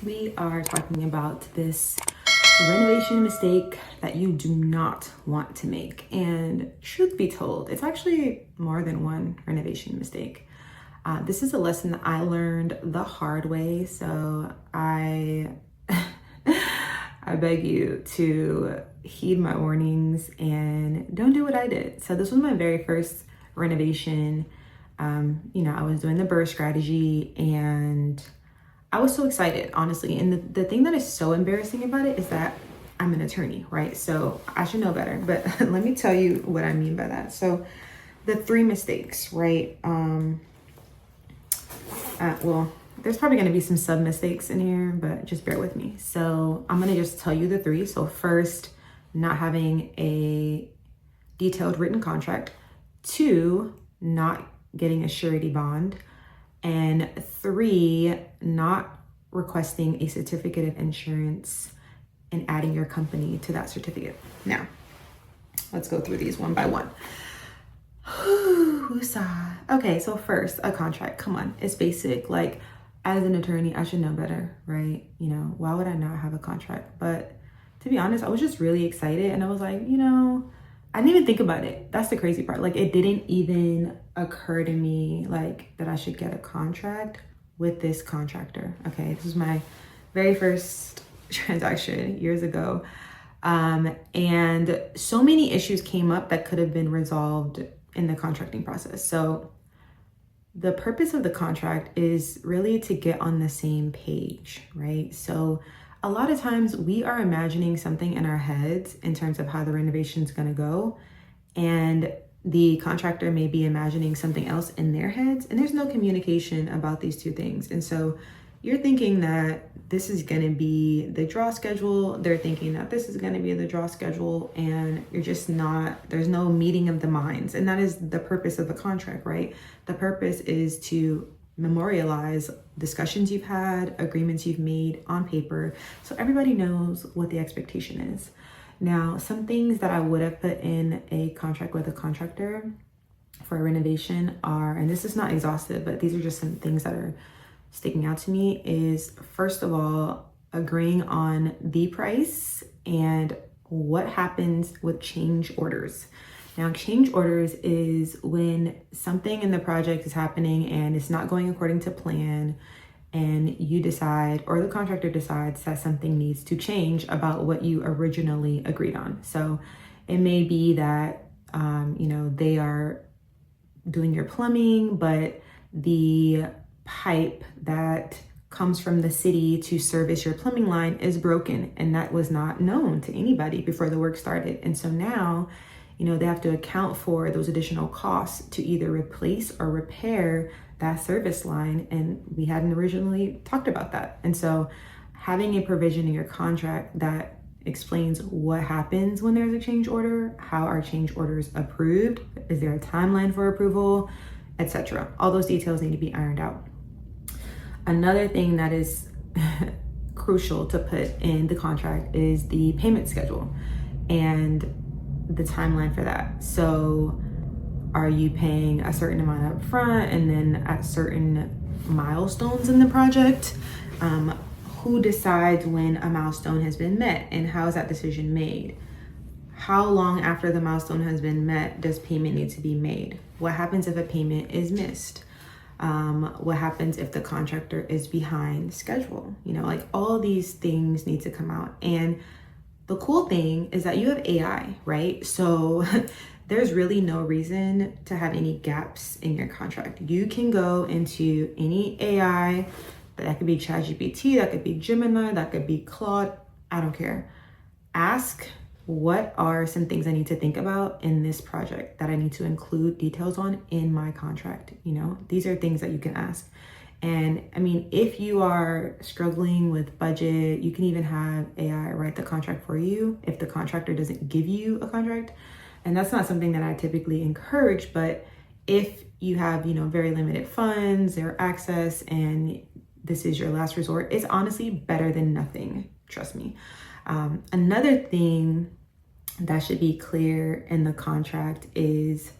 We are talking about this renovation mistake that you do not want to make. And truth be told, it's actually more than one renovation mistake. This is a lesson that I learned the hard way. So I beg you to heed my warnings and don't do what I did. So this was my very first renovation. I was doing the BRRRR strategy and I was so excited, honestly. And the thing that is so embarrassing about it is that I'm an attorney, right? So I should know better, but let me tell you what I mean by that. So the three mistakes, right? Well, there's probably going to be some sub mistakes in here, but just bear with me. So I'm going to just tell you the three. So first, not having a detailed written contract. 2, not getting a surety bond. And 3, not requesting a certificate of insurance and adding your company to that certificate. Now, let's go through these one by one. Okay, so first, a contract. Come on, it's basic. Like, as an attorney, I should know better, right? Why would I not have a contract? But to be honest, I was just really excited and I was like, I didn't even think about it. That's the crazy part. Like, it didn't even occur to me like that I should get a contract with this contractor. Okay, this was my very first transaction years ago. And so many issues came up that could have been resolved in the contracting process. So the purpose of the contract is really to get on the same page, right? So a lot of times we are imagining something in our heads in terms of how the renovation is going to go, and the contractor may be imagining something else in their heads, and there's no communication about these two things. And so you're thinking that this is going to be the draw schedule, they're thinking that this is going to be the draw schedule, and you're just not, there's no meeting of the minds. And that is the purpose of the contract, right? The purpose is to memorialize discussions you've had, agreements you've made on paper, so everybody knows what the expectation is. Now, some things that I would have put in a contract with a contractor for a renovation are, and this is not exhaustive, but these are just some things that are sticking out to me, is first of all, agreeing on the price and what happens with change orders. Now, change orders is when something in the project is happening and it's not going according to plan, and you decide, or the contractor decides, that something needs to change about what you originally agreed on. So it may be that, they are doing your plumbing, but the pipe that comes from the city to service your plumbing line is broken, and that was not known to anybody before the work started. And so now, they have to account for those additional costs to either replace or repair that service line. And we hadn't originally talked about that. And so having a provision in your contract that explains what happens when there's a change order, how are change orders approved, is there a timeline for approval, etc. All those details need to be ironed out. Another thing that is crucial to put in the contract is the payment schedule and the timeline for that. So are you paying a certain amount up front and then at certain milestones in the project? Who decides when a milestone has been met, and how is that decision made? How long after the milestone has been met does payment need to be made? What happens if a payment is missed? What happens if the contractor is behind schedule? Like, all these things need to come out. And the cool thing is that you have AI, right? So there's really no reason to have any gaps in your contract. You can go into any AI, that could be ChatGPT, that could be Gemini, that could be Claude, I don't care. Ask, what are some things I need to think about in this project that I need to include details on in my contract? These are things that you can ask. And I mean, if you are struggling with budget, you can even have AI write the contract for you if the contractor doesn't give you a contract. And that's not something that I typically encourage, but if you have, very limited funds or access and this is your last resort, it's honestly better than nothing. Trust me. Another thing that should be clear in the contract is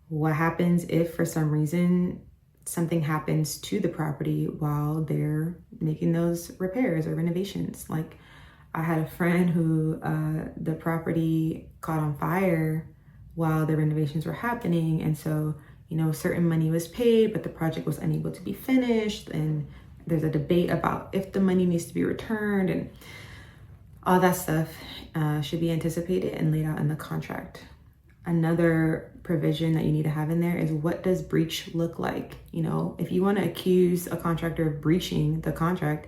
what happens if for some reason something happens to the property while they're making those repairs or renovations. Like I had a friend who the property caught on fire while the renovations were happening. And so, you know, certain money was paid, but the project was unable to be finished. And there's a debate about if the money needs to be returned, and all that stuff should be anticipated and laid out in the contract. Another provision that you need to have in there is, what does breach look like? You know, if you want to accuse a contractor of breaching the contract,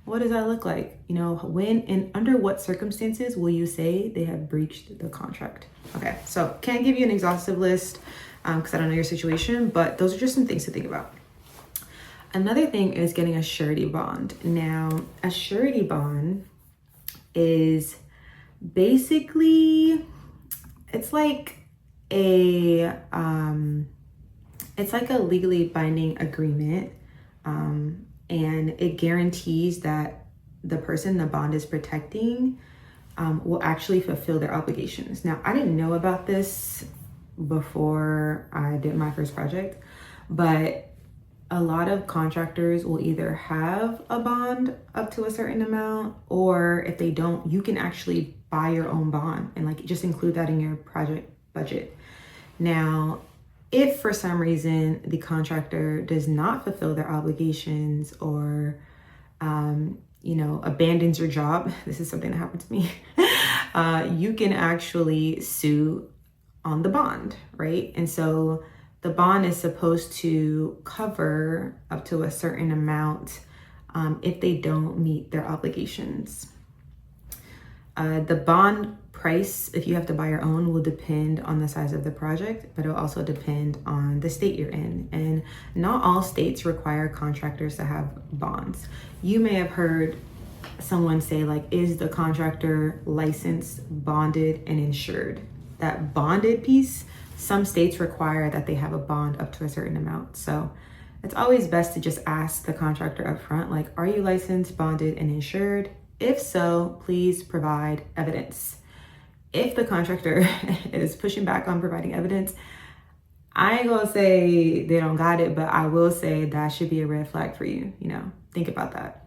what does that look like? You know, when and under what circumstances will you say they have breached the contract? Okay, so can't give you an exhaustive list because I don't know your situation, but those are just some things to think about. Another thing is getting a surety bond. Now, a surety bond is basically, it's like a legally binding agreement, and it guarantees that the person the bond is protecting will actually fulfill their obligations. Now, I didn't know about this before I did my first project, but a lot of contractors will either have a bond up to a certain amount, or if they don't, you can actually buy your own bond and like just include that in your project budget. Now, if for some reason the contractor does not fulfill their obligations, or you know, abandons your job, this is something that happened to me, you can actually sue on the bond, right? And so the bond is supposed to cover up to a certain amount if they don't meet their obligations. The bond price, if you have to buy your own, will depend on the size of the project, but it'll also depend on the state you're in. And not all states require contractors to have bonds. You may have heard someone say, like, is the contractor licensed, bonded, and insured? That bonded piece, some states require that they have a bond up to a certain amount. So it's always best to just ask the contractor up front, like, are you licensed, bonded, and insured? If so, please provide evidence. If the contractor is pushing back on providing evidence, I ain't gonna say they don't got it, but I will say that should be a red flag for you. You know, think about that.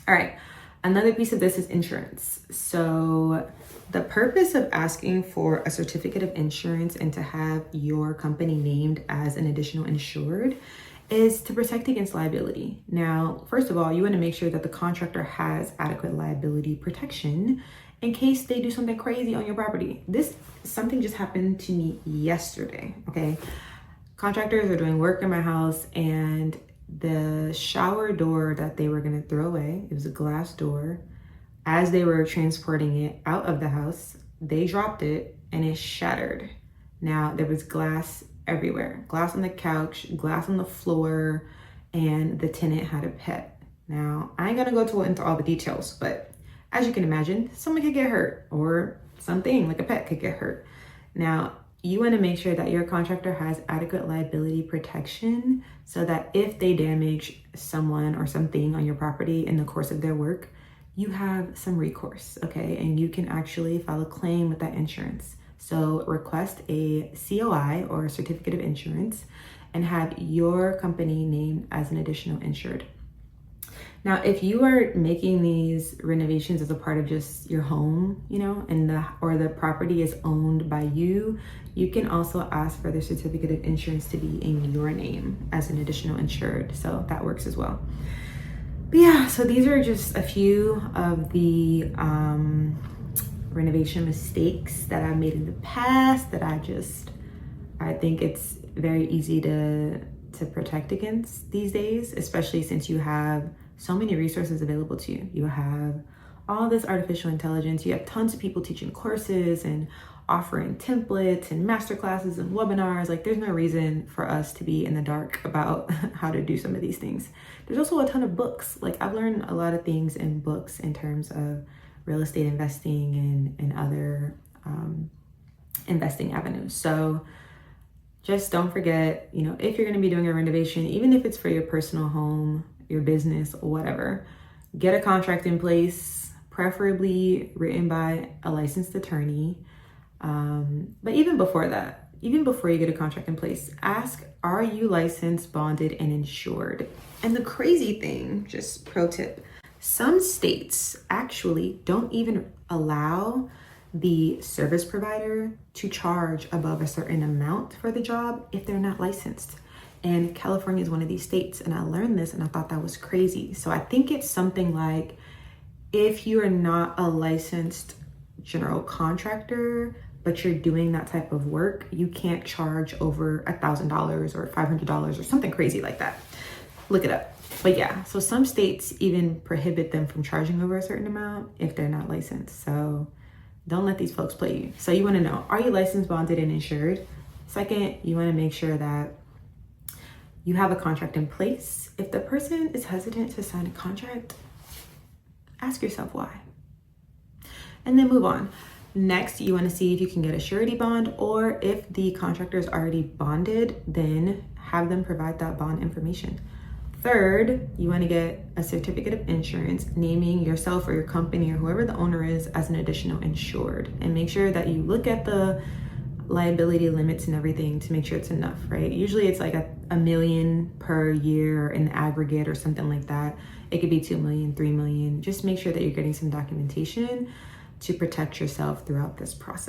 All right, another piece of this is insurance. So the purpose of asking for a certificate of insurance and to have your company named as an additional insured is to protect against liability. Now, first of all, you want to make sure that the contractor has adequate liability protection in case they do something crazy on your property. Something just happened to me yesterday, okay? Contractors are doing work in my house, and the shower door that they were gonna throw away, it was a glass door, as they were transporting it out of the house, they dropped it and it shattered. Now, there was glass everywhere. Glass on the couch, glass on the floor, and the tenant had a pet. Now, I ain't gonna go into all the details, but as you can imagine, someone could get hurt, or something like a pet could get hurt. Now, you wanna make sure that your contractor has adequate liability protection so that if they damage someone or something on your property in the course of their work, you have some recourse, okay? And you can actually file a claim with that insurance. So request a COI, or a certificate of insurance, and have your company named as an additional insured. Now, if you are making these renovations as a part of just your home, you know, and the property is owned by you, you can also ask for the certificate of insurance to be in your name as an additional insured. So that works as well. But yeah, so these are just a few of the renovation mistakes that I've made in the past that I think it's very easy to protect against these days, especially since you have so many resources available to you. You have all this artificial intelligence, you have tons of people teaching courses and offering templates and masterclasses and webinars. Like, there's no reason for us to be in the dark about how to do some of these things. There's also a ton of books. Like, I've learned a lot of things in books in terms of real estate investing and other investing avenues. So just don't forget, you know, if you're gonna be doing a renovation, even if it's for your personal home, your business, or whatever, get a contract in place, preferably written by a licensed attorney. But even before that, even before you get a contract in place, ask, are you licensed, bonded, and insured? And the crazy thing, just pro tip, some states actually don't even allow the service provider to charge above a certain amount for the job if they're not licensed. And California is one of these states, and I learned this and I thought that was crazy. So I think it's something like, if you are not a licensed general contractor, but you're doing that type of work, you can't charge over $1,000 or $500 or something crazy like that. Look it up. But yeah, so some states even prohibit them from charging over a certain amount if they're not licensed. So don't let these folks play you. So you want to know, are you licensed, bonded, and insured? Second, you want to make sure that you have a contract in place. If the person is hesitant to sign a contract, ask yourself why. And then move on. Next, you want to see if you can get a surety bond, or if the contractor is already bonded, then have them provide that bond information. Third, you want to get a certificate of insurance naming yourself or your company or whoever the owner is as an additional insured, and make sure that you look at the liability limits and everything to make sure it's enough, right? Usually it's like a million per year in aggregate or something like that. It could be 2 million, 3 million. Just make sure that you're getting some documentation to protect yourself throughout this process.